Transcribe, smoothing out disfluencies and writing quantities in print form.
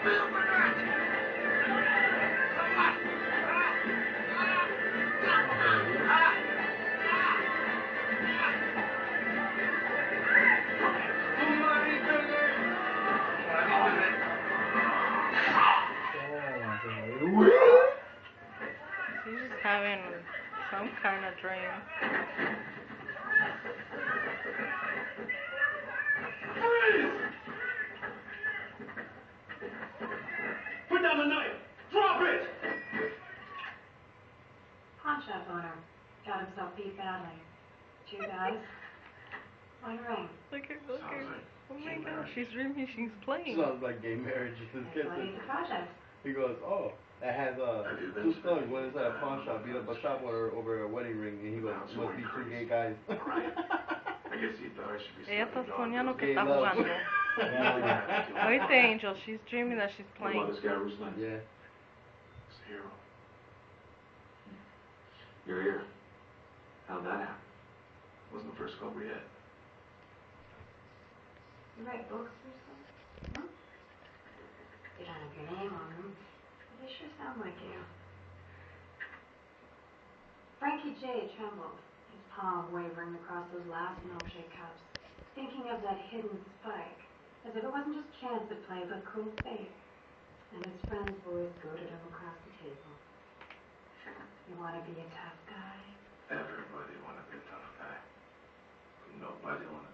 She's just having some kind of dream. Put down the knife! Drop it! Pawn shop owner. Got himself beat badly. 2 guys. 1 ring. Look at. Oh my god, she's dreaming she's playing. Sounds like gay marriage. What is the project? He goes, oh, that has 2 thugs went inside a pawn shop, beat up a shop owner over a wedding ring, and he goes, must be 2 gay guys. Ella está soñando que está jugando. Oíste, Angel, she's dreaming that she's playing. Yeah. It's a hero. You're here. How'd that happen? Wasn't the first club we had. You write books or something? Huh? You don't have your name on them, but they sure sound like you. Frankie J. trembled, his palm wavering across those last milkshake cups, thinking of that hidden spike, as if it wasn't just chance at play, but cruel fate. And his friend's voice goaded him across the table. You want to be a tough guy? Everybody want to be a tough guy. But nobody want to